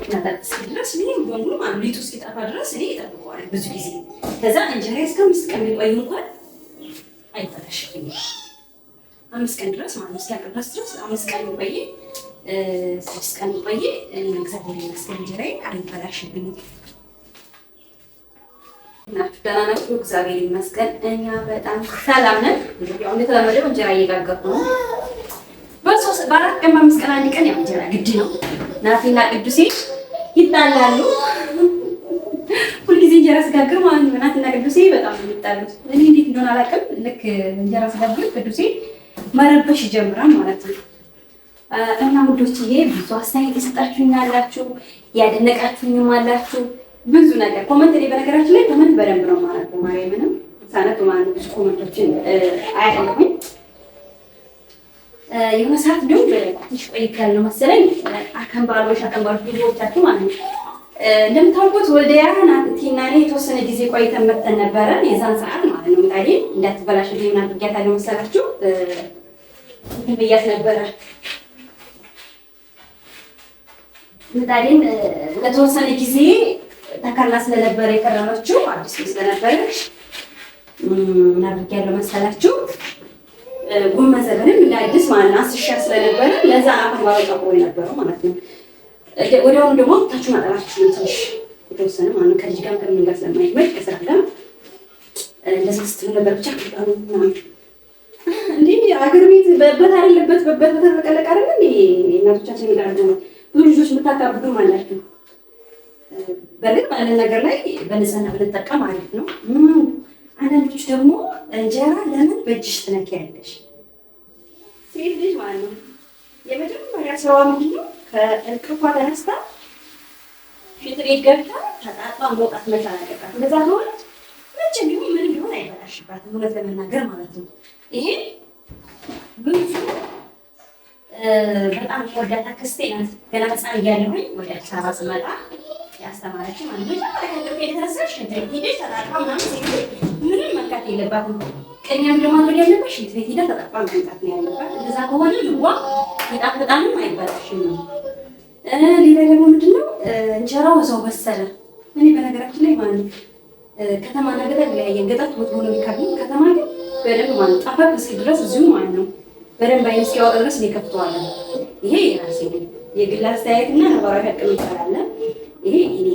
መጠጥ ድረስ ምንም በሙሉ ሊጡ እስኪጠፋ ድረስ እኔ እጠብቀዋለሁ ብዙ ጊዜ። ከዛ እንጀራ እስከ 5 ቀን የሚቆይ እንኳን አይበላሽብኝም። 5 ቀን ድረስ ማለት እስኪያልቅ ድረስ 5 ቀን የሚቆይ 6 ቀን የሚቆይ እግዚአብሔር ይመስገን እንጀራዬ አይበላሽብኝም። ናችሁ ደህና ናችሁ? እግዚአብሔር ይመስገን እኛ በጣም ሰላም ነን። ያው እንደተለመደው እንጀራ እየጋገርኩ ነው። በ4 ቀን በ5 ቀን አንድ ቀን ያው እንጀራ ግድ ነው። ናፊና ቅዱሴ ይጣላሉ። ሁልጊዜ እንጀራ ስጋግር ማለት ነው። ናፊና ቅዱሴ በጣም የሚጣሉት እኔ እንዴት እንደሆነ አላውቅም። ልክ እንጀራ ስጋግር ቅዱሴ መረበሽ ይጀምራል ማለት ነው። እና ውዶችዬ ብዙ አስተያየት የሰጣችሁኝ አላችሁ፣ ያደነቃችሁኝም አላችሁ። ብዙ ነገር ኮመንት ላይ በነገራችን ላይ ኮመንት በደንብ ነው ማለት ነው። ማርያምንም ሳነት ማለት ብዙ ኮመንቶችን አያለሁኝ። የሆነ ሰዓት ደግሞ ትንሽ ቆይቻለሁ መሰለኝ አከምባሎች ቪዲዮዎቻችሁ ማለት ነው። እንደምታውቁት ወልዲያ ናቲና እኔ የተወሰነ ጊዜ ቆይተን መጥተን ነበረ። የዛን ሰዓት ማለት ነው ምጣዴ እንዳትበላሽ ምን አድርጊያታለሁ መሰላችሁ? ብያት ነበረ ምጣዴን ለተወሰነ ጊዜ ተከላ ስለነበረ የከረመችው አዲስ ስለነበረች ምን አድርጊያለሁ መሰላችሁ? ጎመን ዘበንም ለአዲስ ማለት ነው አስሻ ስለነበረ ለዛ አከምባሎ ጠቆ የነበረው ማለት ነው። ወዲያውኑ ደግሞ ታችሁ ማጠራችሁ ትንሽ የተወሰነ ማለት ነው ከልጅ ጋር ከምን ጋር ስለማይመች ከስራ ጋር እንደዚህ ስትል ነበር። ብቻ እንዴ አገር ቤት በበት አይደለበት በበት ተተቀለቀ አይደል እንዴ እናቶቻችን ይላሉ። ብዙ ልጆች የምታካብዱ ማላችሁ በልክ ባለ ነገር ላይ በንጽህና ብንጠቀም አሪፍ ነው። አንዳንዶች ደግሞ እንጀራ ለምን በእጅሽ ትነኪያለሽ? ሴት ልጅ ማለት ነው የመጀመሪያ ስራዋ ምንድን ነው? ከእንቅልፏ ተነስታ ፊት ቤት ገብታ ተጣጣ መውጣት መቻል አለባት። እንደዛ ከሆነ መቼም ቢሆን ምንም ቢሆን አይበላሽባትም፣ እውነት ለመናገር ማለት ነው። ይሄ ብዙ በጣም ወዳታ ክስቴ ናት። ገና ህፃን እያለሁኝ ወደ አዲስ አበባ ስመጣ ያስተማረች ማለት ነው። ከእንቅልፌ የተነሳሽ ሄደሽ ተጣጣ ምናምን ምንም መንካት የለባትም። ቀኛም ደግሞ ማድረግ ያለበት ሽንት ቤት ሄዳ ተጣጣ መንካት ነው ያለባት። እንደዛ ከሆነ ልቧ በጣም አይበላሽም ነው። ሌላ ደግሞ ምንድነው እንጀራው እዛው በሰለ። እኔ በነገራችን ላይ ማለት ነው ከተማና ገጠር ለያየን ገጠር ወጥ ሆኖ የሚካሄድ ከተማ ግን በደንብ ማለት ጠፋ እስኪ ድረስ እዚሁ ማለት ነው በደንብ አይነት እስኪያወጣ ድረስ ነው ከፍተዋል። ይሄ የራሴ የግል አስተያየትና ነባራዊ ሀቅ ይባላል። ይሄ እኔ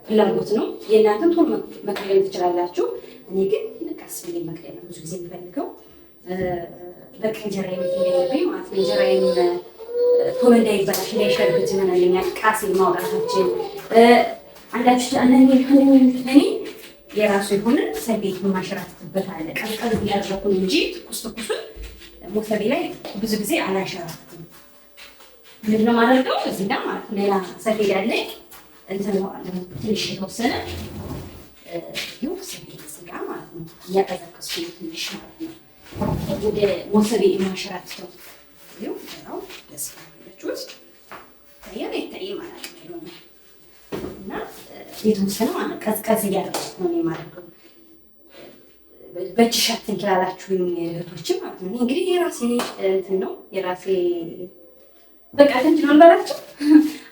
ፍላጎት ነው። የእናንተም ቶሎ መቀየር ትችላላችሁ። እኔ ግን ቀስ ብዬ መቀየር ነው ብዙ ጊዜ የምፈልገው። በቃ እንጀራ የሚፈልገኝ ማለት ነው እንጀራ ቶሎ እንዳይበላሽ እንዳይሸርብት ይሆናልኛል። ቃሴል ማውጣታችን እኔ የራሱ የሆነ ሰቤት ማሸራትትበት አለ። ቀዝቀዝ ያደረኩን እንጂ ትኩሱን ሞሰቤ ላይ ብዙ ጊዜ አላሸራትትም። ምንድን ነው የማደርገው? እዚህ ጋር ማለት ነው ሌላ ሰፌድ አለ እንትን ትንሽ የተወሰነ ይኸው ሰፌድ ስጋ ማለት ነው እያቀዘቀዝኩ ትንሽ ማለት ነው ወደ ሞሰቤ የማሸራትተው ይኸው ጀራው ደስ ያለችሁት ታያለ ይታይ ማለት ነው። እና የተወሰነ ማለት ቀዝቀዝ እያደረኩ ነው የማደርገው። በእጅሽ አትንኪላላችሁ እህቶችም ማለት ነው። እንግዲህ የራሴ እንትን ነው የራሴ በቃ እንትን ነው ባላችሁ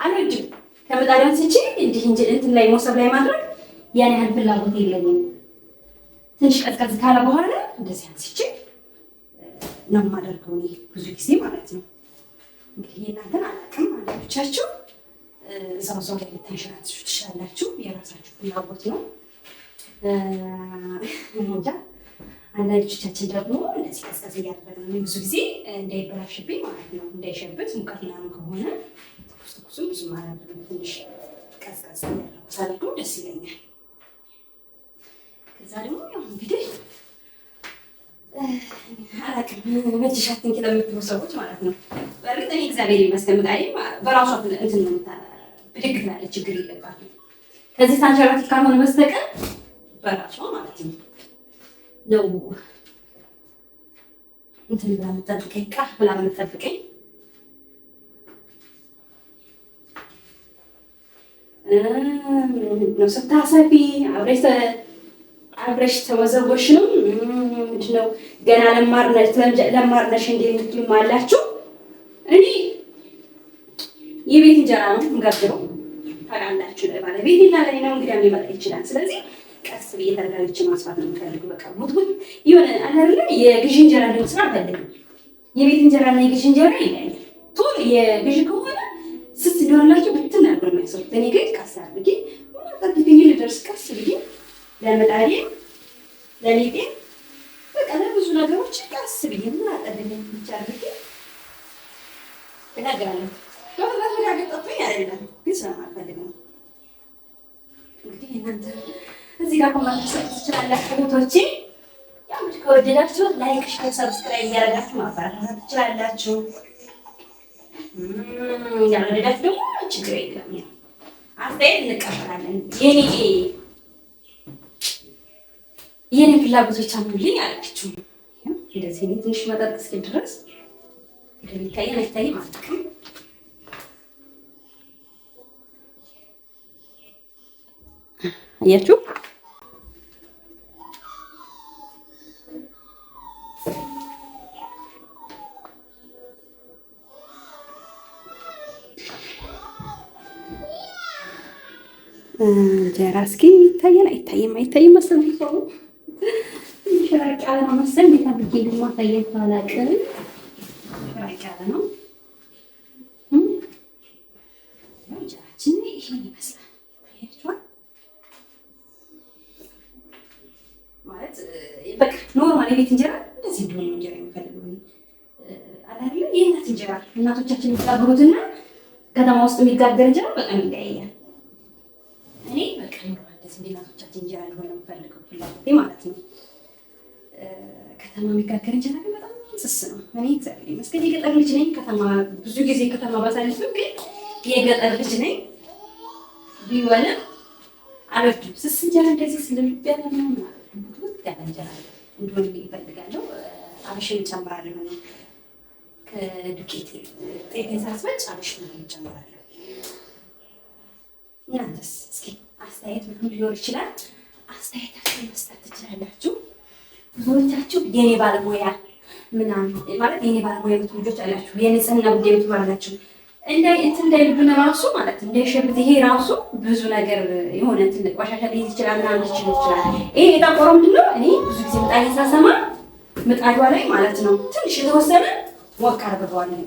አልወድም። ከምጣድ አንስቼ እንዲህ እንትን ላይ ሞሰብ ላይ ማድረግ ያን ያህል ፍላጎት የለኝም። ትንሽ ቀዝቀዝ ካለ በኋላ እንደዚህ አንስቼ ነው የማደርገው እኔ ብዙ ጊዜ ማለት ነው። እንግዲህ እናንተን አላውቅም አንዳንዶቻችሁ እዛው ላይ ልታንሸራትሹ ትችላላችሁ። የራሳችሁ ፍላጎት ነው። እንጃ አንዳንዶቻችን ደግሞ እንደዚህ ቀዝቀዝ እያደረግን ነው ብዙ ጊዜ እንዳይበላሽብኝ ማለት ነው። እንዳይሸብት ሙቀት ምናምን ከሆነ ትኩሱም ብዙ ማለት ነው ትንሽ ቀዝቀዝ እያደረጉ ሳደርገው ደስ ይለኛል። ከዛ ደግሞ ያው እንግዲህ አላውቅም በእጅሽ አትንኪ ለምትሉ ሰዎች ማለት ነው። በእርግጥ እኔ እግዚአብሔር ይመስገን ምጣዴ በራሷ እንትን ነው ብድግ ትላለች፣ ችግር የለባትም። ከዚህ ታንሸራቲት ካልሆነ በስተቀር በራሷ ማለት ነው እንትን ብላ የምትጠብቀኝ ቃል ብላ የምትጠብቀኝ ነው። ስታሰቢ አብረሽ ተወዘወሽ ነው ምንድን ነው ገና ለማርነሽ እንደ የምትሉም አላችሁ። እኔ የቤት እንጀራ ነው የምጋግረው። ታውቃላችሁ፣ ለባለቤቴና ለእኔ ነው እንግዲህ ሊመጣ ይችላል። ስለዚህ ቀስ ብዬ ተረጋግቼ ማስፋት ነው የምፈልገው። በቃ ቡትቡት የሆነ አይደለ የግዢ እንጀራ እንዲመስል አልፈልግም። የቤት እንጀራና የግዢ እንጀራ ይለያል። ቶሎ የግዢ ከሆነ ስስ እንዲሆንላችሁ ብትን አድርገው የሚያሰሩት። እኔ ግን ቀስ አድርጌ ጠብቅኝ ልደርስ ቀስ ብዬ ለመጣዴ ለሊጤ በቃ ለብዙ ነገሮች ቀስ ብዬ ምን አጠብኝ ብቻ አድርጌ እነግራለሁ። በተረጋገጠብኝ አይደለም ግን ስለማልፈልግ ነው። እንግዲህ እናንተ እዚህ ጋር ኮሜንት ትችላላችሁ እህቶቼ። ያው እንግዲህ ከወደዳችሁ ላይክ፣ ሼር፣ ሰብስክራይብ እያደረጋችሁ ማበረታታት ትችላላችሁ። ያልወደዳችሁ ደግሞ ችግር የለም፣ አስተያየት እንቀበላለን። የኔ ፍላጎቶች አሉልኝ አላችሁ። እንደዚህ እኔ ትንሽ መጠጥ እስኪል ድረስ እንደሚታየን አይታይም አልጠቅም። አያችሁ እንጀራ እስኪ ይታየን አይታይም መሰለኝ። ሰው ሽራቅ ያለ ነው መሰል ቤታ ብዬ ማሳየት አላውቅም። ሽራቅ ያለ ነው እንጀራችን ይሄን ይመስላል። ማለት በቃ ኖርማል የቤት እንጀራ እንደዚህ እንደሆነ እንጀራ የሚፈልገው አይደለ? የእናት እንጀራ እናቶቻችን የሚጋግሩትና ከተማ ውስጥ የሚጋገር እንጀራ በጣም ይለያያል። እኔ በቃ ኖርማል እንደዚህ እናቶቻችን እንጀራ እንደሆነ የምፈልገው ፍላጎቴ ማለት ነው። ከተማ የሚጋገር እንጀራ ግን በጣም ስስ ነው። እኔ እግዚአብሔር ይመስገን የገጠር ልጅ ነኝ። ከተማ ብዙ ጊዜ ከተማ ባሳልፍም ግን የገጠር ልጅ ነኝ። ቢሆንም አልወድም ስስ እንጀራ እንደዚህ ስለልብ ያለ ምናምን ያለ እንጀራ እንደሆነ ይፈልጋለሁ። አብሽን እጨምራለሁ። ከዱቄት ጤፍን ሳስፈጭ አብሽን እጨምራለሁ። እናንተስ እስኪ አስተያየት ምን ሊኖር ይችላል? አስተያየታችሁን መስጠት ትችላላችሁ። ብዙዎቻችሁ የኔ ባለሙያ ምናምን ማለት የኔ ባለሙያ የምትሉ ልጆች አላችሁ። የንጽህና ጉዳይ የምትሉ አላችሁ። እንዳይልብን ራሱ ማለት እንዳይሸብት ይሄ ራሱ ብዙ ነገር የሆነ እንትን ቆሻሻ ሊይዝ ይችላል ምናምን ይችላል። ይሄ የጠቆረው ምንድን ነው? እኔ ብዙ ጊዜ ምጣድ ሳሰማ ምጣዷ ላይ ማለት ነው ትንሽ የተወሰነ ሞቅ አድርገዋለሁ።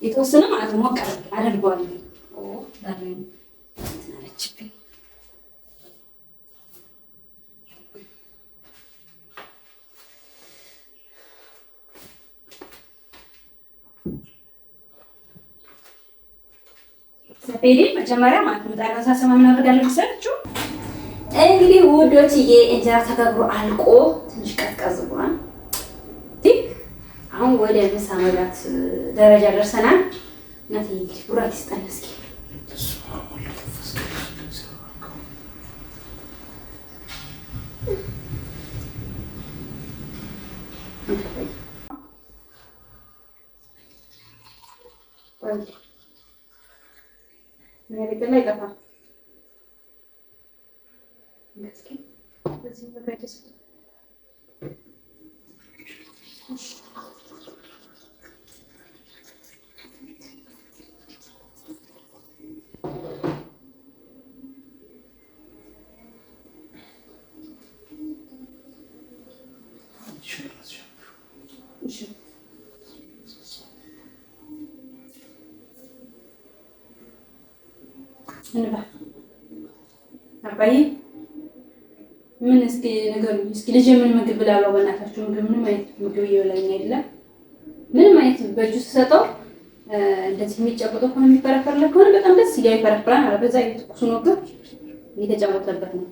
የተወሰነ ማለት ነው ሞቅ አድርገዋለሁ። ዳርላይ ትናለችብኝ። ሰፌዴ መጀመሪያ ማለት ነው ጣቃ ሳሰማ ምን አደርጋለሁ መሰላችሁ? እንግዲህ ውዶችዬ እንጀራ ተጋግሮ አልቆ ትንሽ ቀዝቀዝ ብሏል። አሁን ወደ ምሳ መብላት ደረጃ ደርሰናል። እናቴ እንግዲህ ቡራክ ይስጠን እስኪ። ቤት ላይ ጠፋ አባዬ ምን እስኪ ንገሩኝ እስኪ ልጄ ምን ምግብ ብላለው? በእናታችሁ ምግብ ምንም አይነት ምግብ እየበላኝ አይደለም። ምንም አይነት በእጁ ስሰጠው እንደዚህ የሚጨበጠው ከሆነ የሚፈረፈርለት ከሆነ በጣም ደስ ይላል፣ ይፈረፍራል ማለት በዛ የትኩሱ ነገር እየተጨበጠበት ነው።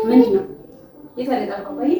ምንድን ነው የተለጠፈው? ወይ